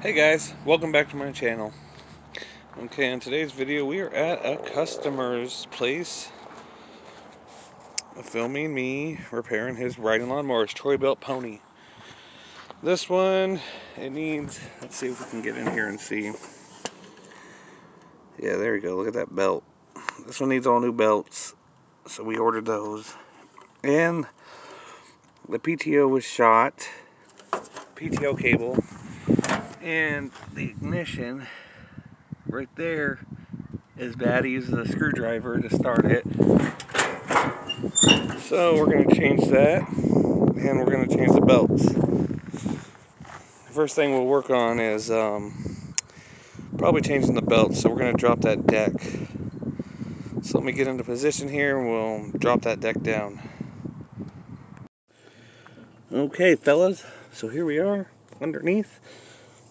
Hey guys, welcome back to my channel. Okay, in today's video we are at a customer's place filming me repairing his riding lawnmower. It's Troy-Bilt Pony. This one, it needs, let's see if we can get in here and see. Yeah, there you go, look at that belt. This one needs all new belts, so we ordered those. And the PTO was shot, PTO cable, and the ignition right there is bad. He uses a screwdriver to start it. So we're going to change that, and we're going to change the belts. The first thing we'll work on is probably changing the belts. So we're going to drop that deck. So let me get into position here and we'll drop that deck down. Okay fellas, so here we are underneath.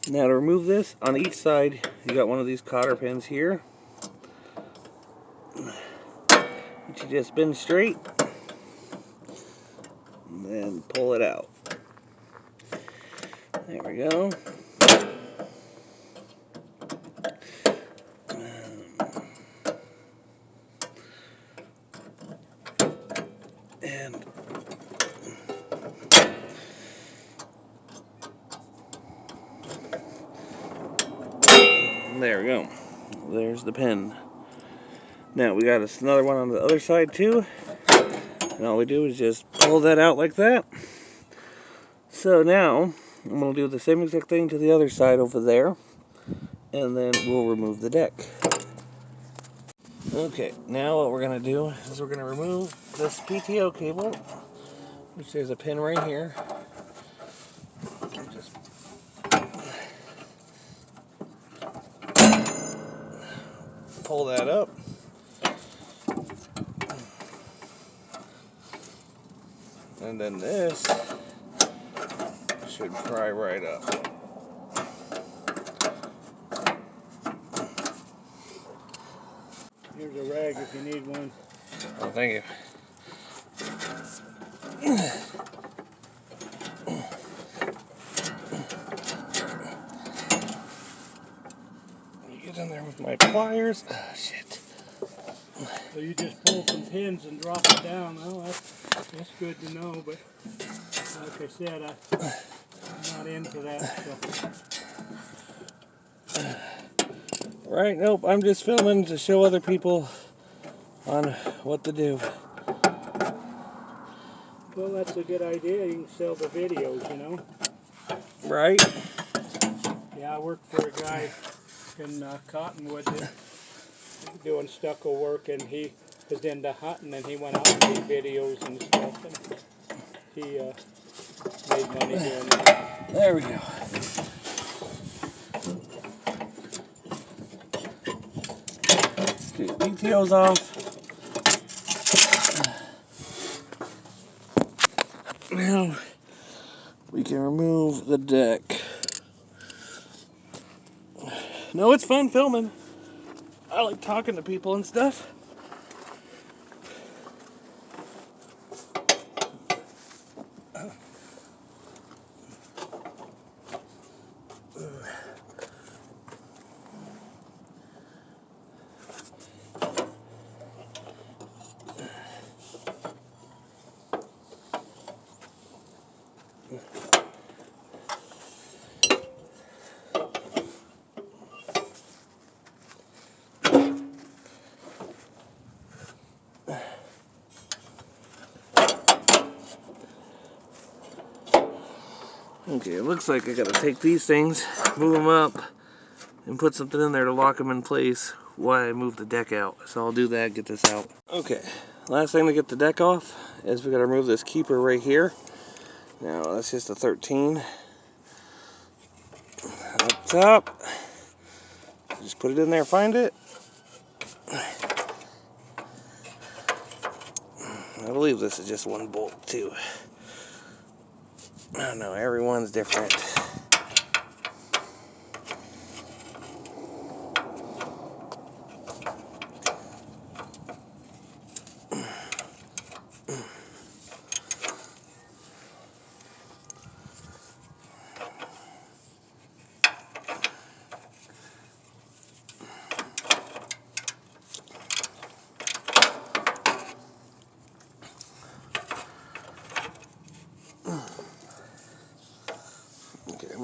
Now to remove this, on each side you got one of these cotter pins here. You just bend straight and then pull it out. There we go. And there we go. There's the pin. Now we got another one on the other side too. And all we do is just pull that out like that. So now I'm going to do the same exact thing to the other side over there. And then we'll remove the deck. Okay, now what we're going to do is we're going to remove this PTO cable, which there's a pin right here. Just pull that up. And then this should pry right up. Here's a rag if you need one. Oh, thank you. Get in there with my pliers. Oh, shit. So you just pull some pins and drop it down. Well, that's good to know, but like I said, I'm not into that. So. Right, nope, I'm just filming to show other people on what to do. Well, that's a good idea. You can sell the videos, you know. Right? Yeah, I worked for a guy in Cottonwood doing stucco work, and he was into hunting, and he went out and did videos and stuff, and he made money doing that. There we go. Okay, PTO's off. Now we can remove the deck. No, it's fun filming. I like talking to people and stuff. Okay, it looks like I gotta take these things, move them up, and put something in there to lock them in place while I move the deck out. So I'll do that, get this out. Okay, last thing to get the deck off is we gotta remove this keeper right here. Now that's just a 13. Up top. Just put it in there, find it. I believe this is just one bolt too. I don't know, everyone's different.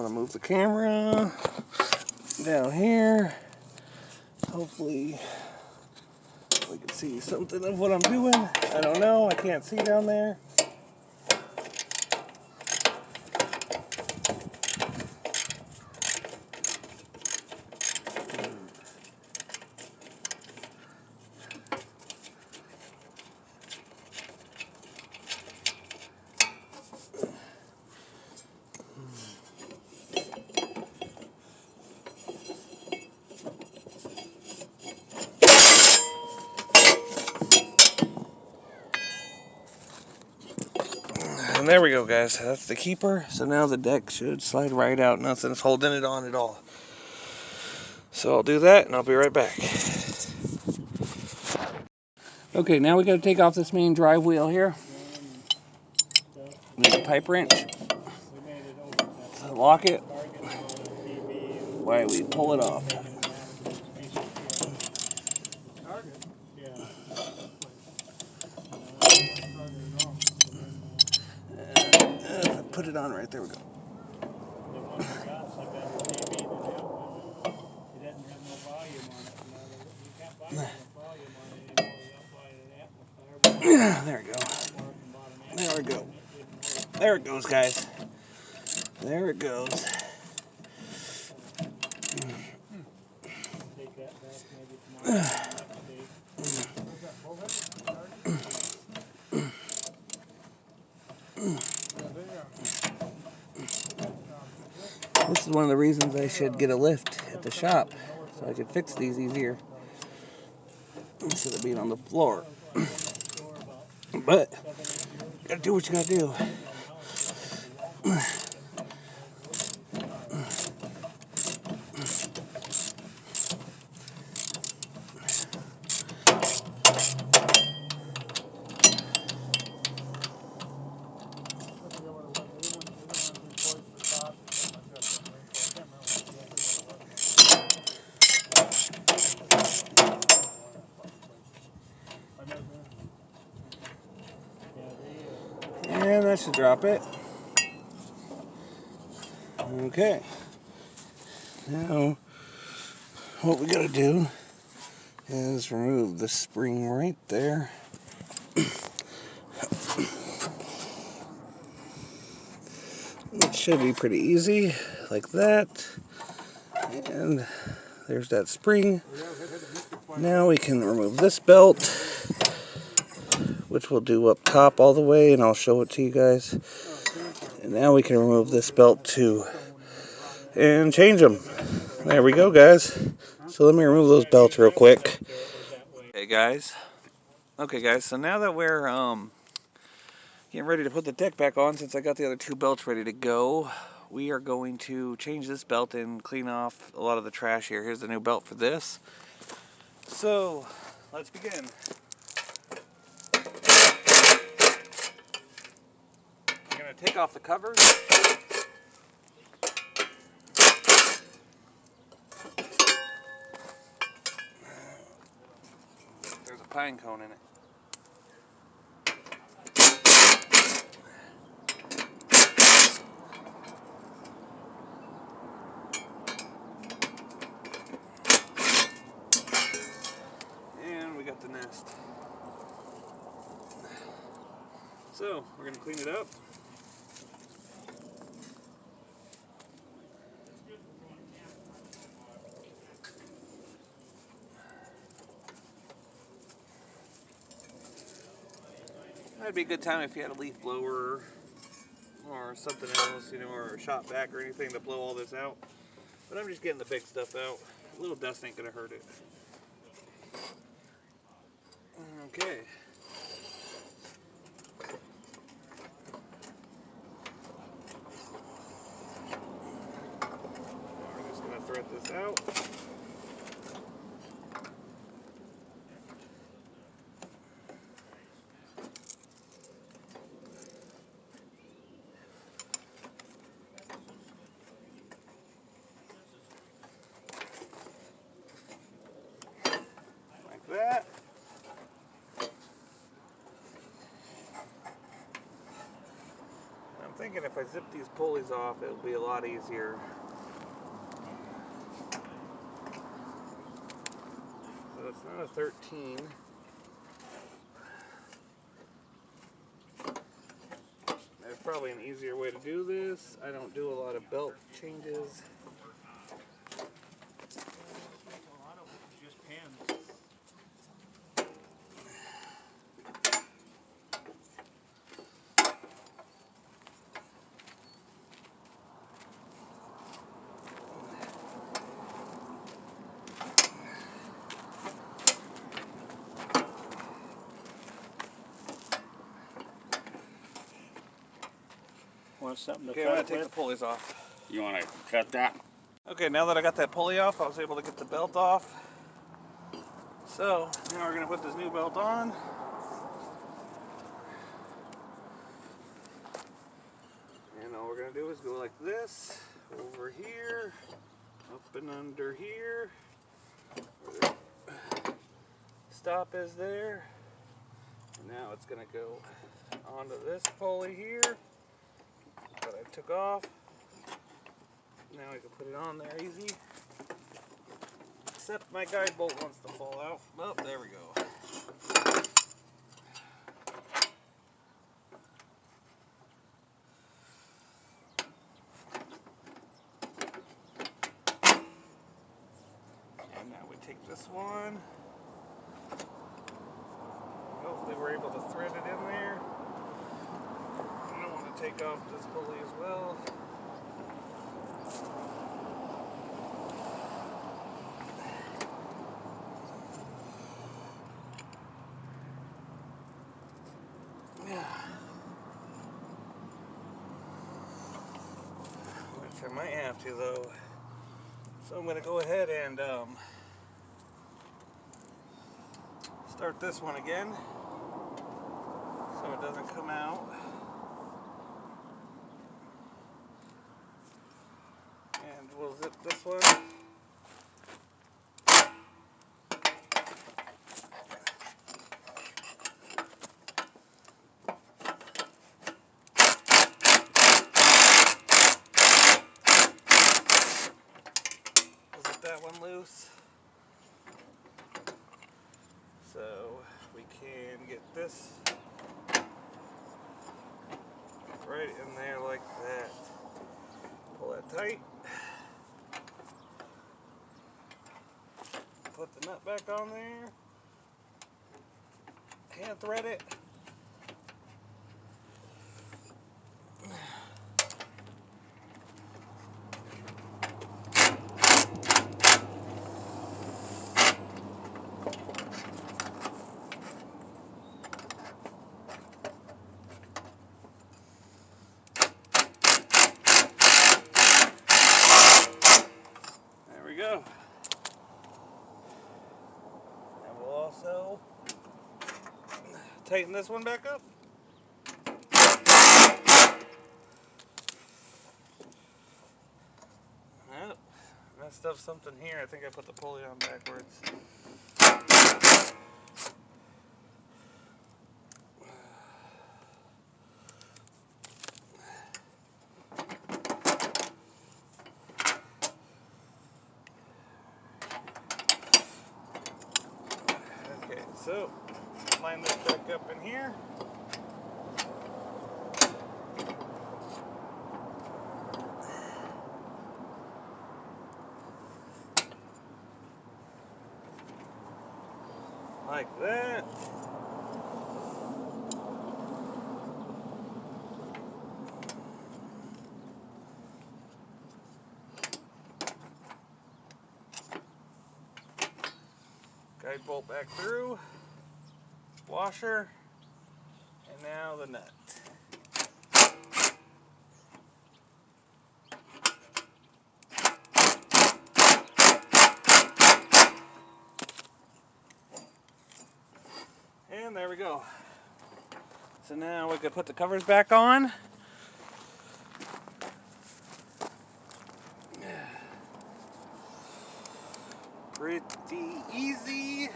to move the camera down here. Hopefully we can see something of what I'm doing. I don't know. I can't see down there. And there we go, guys. That's the keeper. So now the deck should slide right out. Nothing's holding it on at all. So I'll do that and I'll be right back. Okay, now we got to take off this main drive wheel here. Need a pipe wrench. Lock it. Why we pull it off. Put it on right there. We go. There we go. There we go. There it goes, guys. There it goes. This is one of the reasons I should get a lift at the shop, so I could fix these easier instead of being on the floor. But you gotta do what you gotta do. And that should drop it. Okay. Now, what we gotta do is remove the spring right there. It should be pretty easy, like that. And there's that spring. Now we can remove this belt, which we'll do up top all the way, and I'll show it to you guys. And now we can remove this belt too and change them. There we go, guys. So let me remove those belts real quick. Hey guys. Okay guys, so now that we're getting ready to put the deck back on, since I got the other two belts ready to go, we are going to change this belt and clean off a lot of the trash here. Here's the new belt for this. So let's begin. I'm going to take off the covers. There's a pine cone in it. And we got the nest. So we're going to clean it up. That'd be a good time if you had a leaf blower or something else, you know, or a shop vac or anything to blow all this out. But I'm just getting the big stuff out. A little dust ain't gonna hurt it. Okay. We're just gonna thread this out. That. I'm thinking if I zip these pulleys off, it'll be a lot easier. So it's not a 13. There's probably an easier way to do this. I don't do a lot of belt changes. A lot of it just pins. Want something to Okay, I'm cut gonna it take the with? pulleys off. You want to cut that? Okay, now that I got that pulley off, I was able to get the belt off. So, now we're gonna put this new belt on. And all we're gonna do is go like this, over here, up and under here. Where the stop is there. And now it's gonna go onto this pulley here that I took off. Now I can put it on there easy. Except my guide bolt wants to fall out. Oh, there we go. And now we take this one. Hopefully we're able to thread it in there. I don't want to take off this pulley as well. Which I might have to though. So I'm going to go ahead and start this one again so it doesn't come out. And we'll zip this one. Zip that one loose. So we can get this right in there like that. Pull that tight. Put the nut back on there. Hand thread it. There we go. And we'll also tighten this one back up. Oh, messed up something here. I think I put the pulley on backwards. Okay, so line this back up in here. Like that. Guide bolt back through. Washer. And now the nut. And there we go. So now we could put the covers back on. Pretty easy.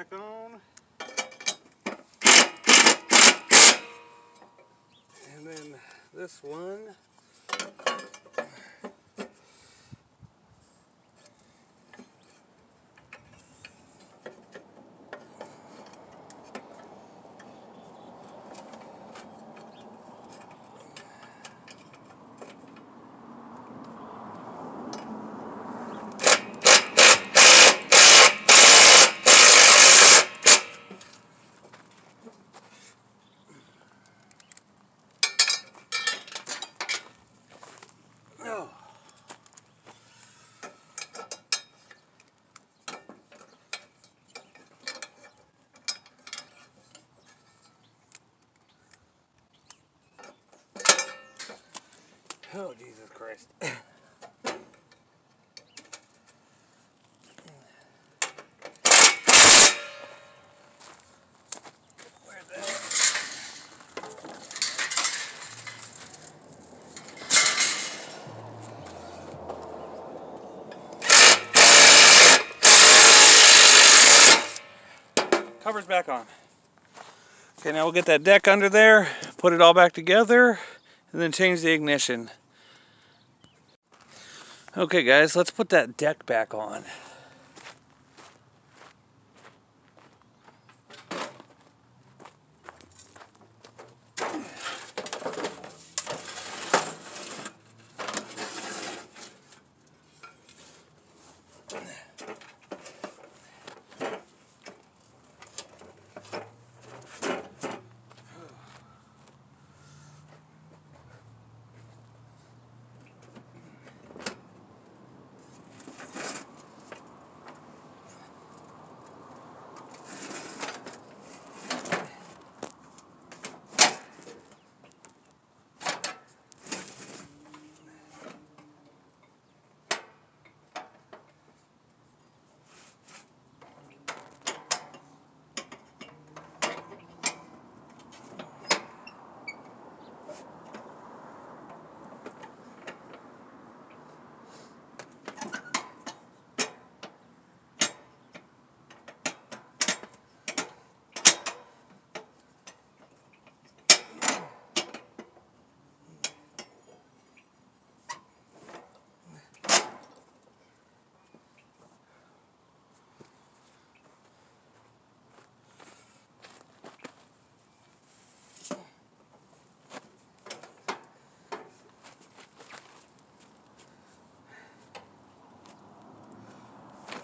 back on. And then this one. Oh. Oh, Jesus Christ. Where's that? Cover's back on. Okay, now we'll get that deck under there, put it all back together, and then change the ignition. Okay guys, let's put that deck back on.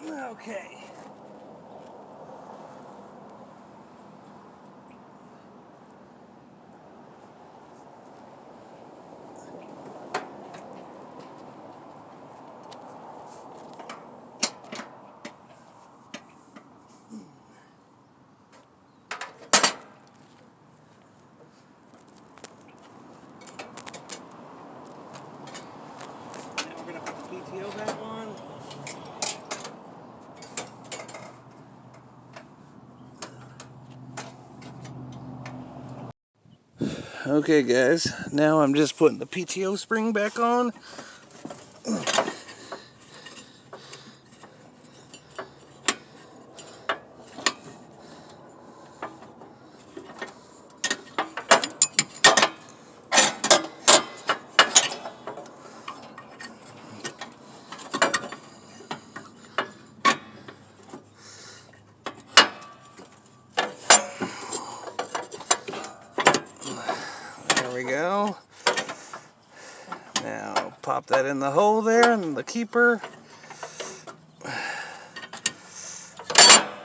Okay. Now we're gonna put the PTO back on. Okay guys, now I'm just putting the PTO spring back on. There we go. Now pop that in the hole there and the keeper.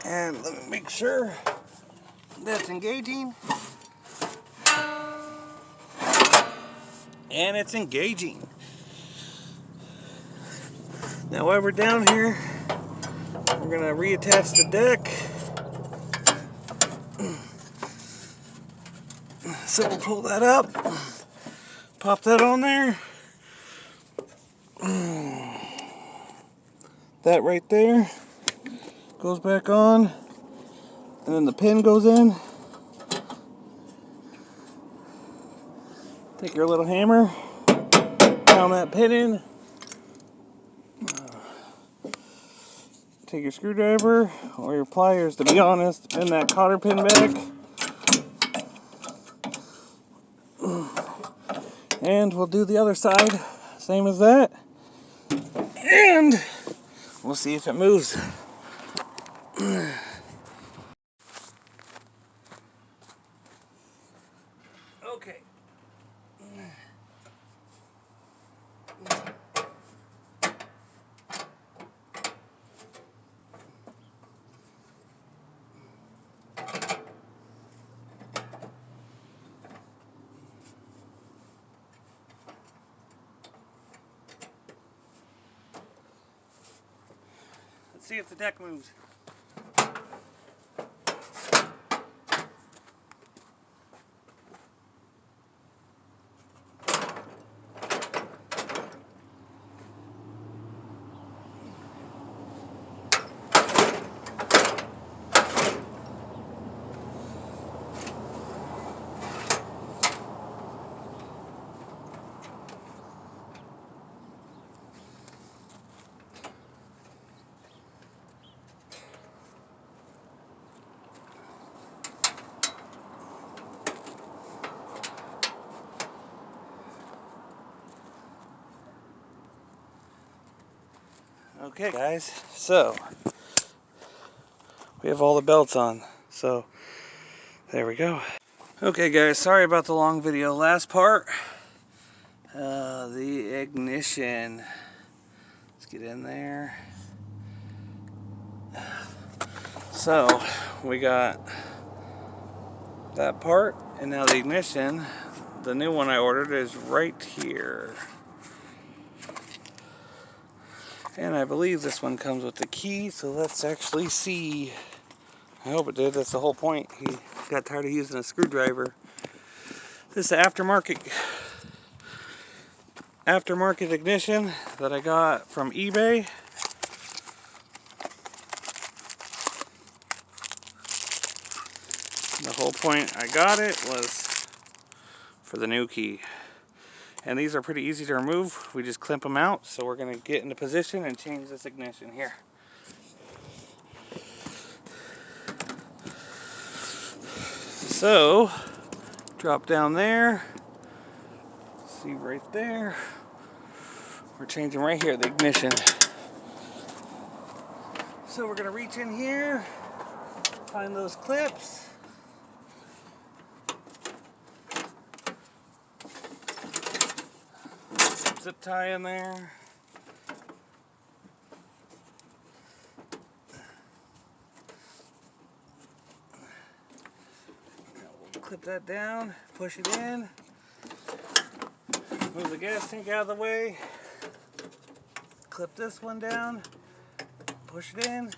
And let me make sure that's engaging. And it's engaging. Now while we're down here, we're gonna reattach the deck. So we'll pull that up, pop that on there. That right there goes back on, and then the pin goes in. Take your little hammer, pound that pin in. take your screwdriver or your pliers, to be honest, bend that cotter pin back. And we'll do the other side, same as that. And we'll see if it moves. Okay. Let's see if the deck moves. Okay guys, so we have all the belts on, so there we go. Okay guys, sorry about the long video. Last part, the ignition. Let's get in there. So we got that part, and now the ignition, the new one I ordered, is right here. And I believe this one comes with the key, so let's actually see. I hope it did. That's the whole point. He got tired of using a screwdriver. This is aftermarket ignition that I got from eBay. The whole point I got it was for the new key. And these are pretty easy to remove. We just clamp them out. So we're going to get into position and change this ignition here. So, drop down there. See right there. We're changing right here, the ignition. So we're going to reach in here, find those clips. Zip tie in there. Now we'll clip that down, push it in, move the gas tank out of the way, clip this one down, push it in.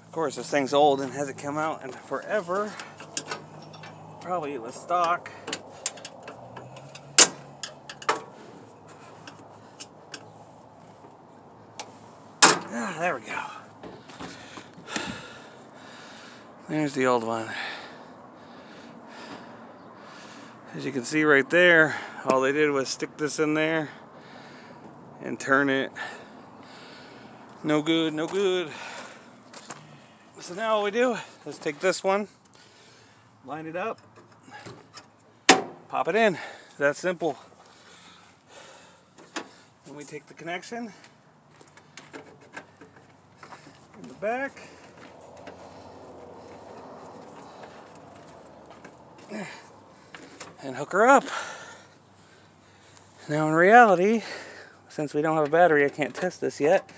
Of course, this thing's old and hasn't come out in forever. Probably it was stock. Ah, there we go. There's the old one. As you can see right there, all they did was stick this in there and turn it. No good, no good. So now all we do is take this one, line it up, pop it in. That's simple. Then we take the connection in the back. And hook her up. Now in reality, since we don't have a battery, I can't test this yet.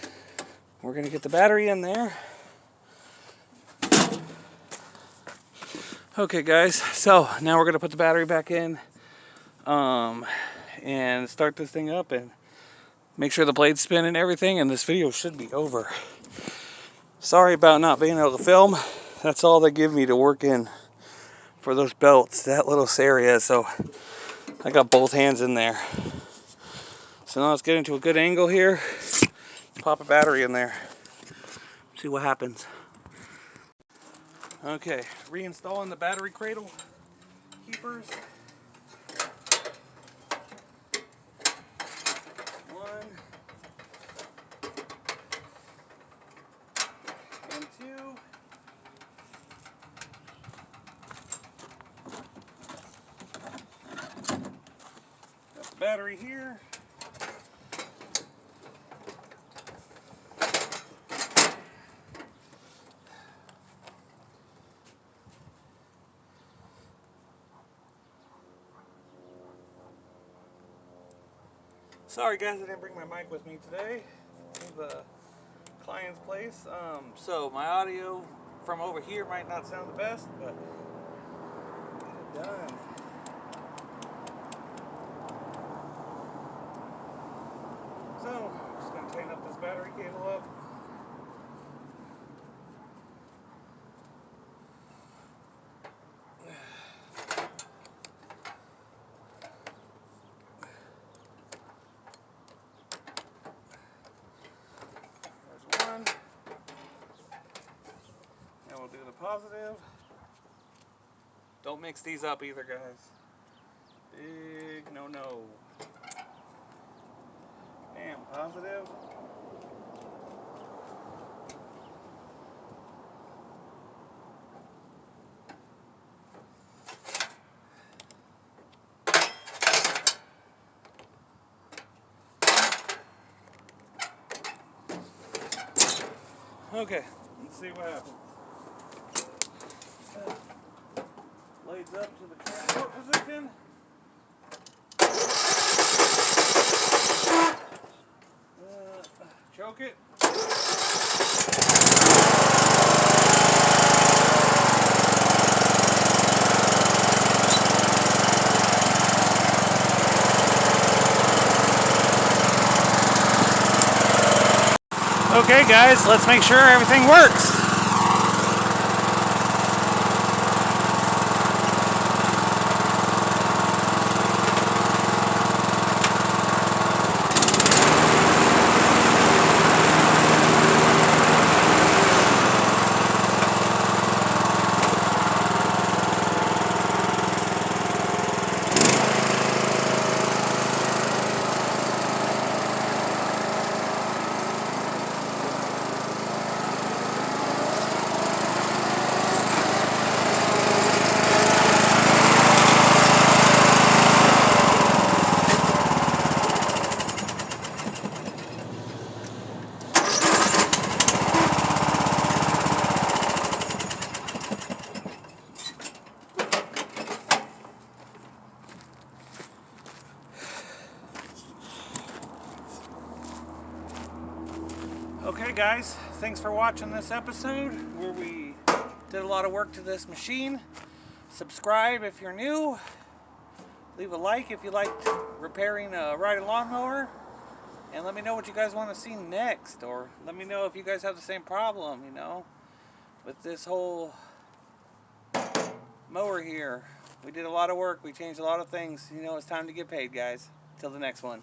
We're gonna get the battery in there. Okay guys, so now we're gonna put the battery back in and start this thing up and make sure the blade's spinning and everything, and this video should be over. Sorry about not being able to film. That's all they give me to work in for those belts, that little area, so I got both hands in there. So now let's get into a good angle here, pop a battery in there, see what happens. Okay, reinstalling the battery cradle keepers. 1 and 2. Got the battery here. Sorry guys, I didn't bring my mic with me today to the client's place. So my audio from over here might not sound the best, but get it done. So, just going to tighten up this battery cable up. There's one. And we'll do the positive. Don't mix these up either, guys. Big no-no. And positive. Okay, let's see what happens. Blades up to the transport position. Choke it. Okay guys, let's make sure everything works. Okay guys, thanks for watching this episode where we did a lot of work to this machine. Subscribe if you're new. Leave a like if you liked repairing a riding lawnmower. And let me know what you guys want to see next. Or let me know if you guys have the same problem, you know, with this whole mower here. We did a lot of work. We changed a lot of things. You know, it's time to get paid, guys. Till the next one.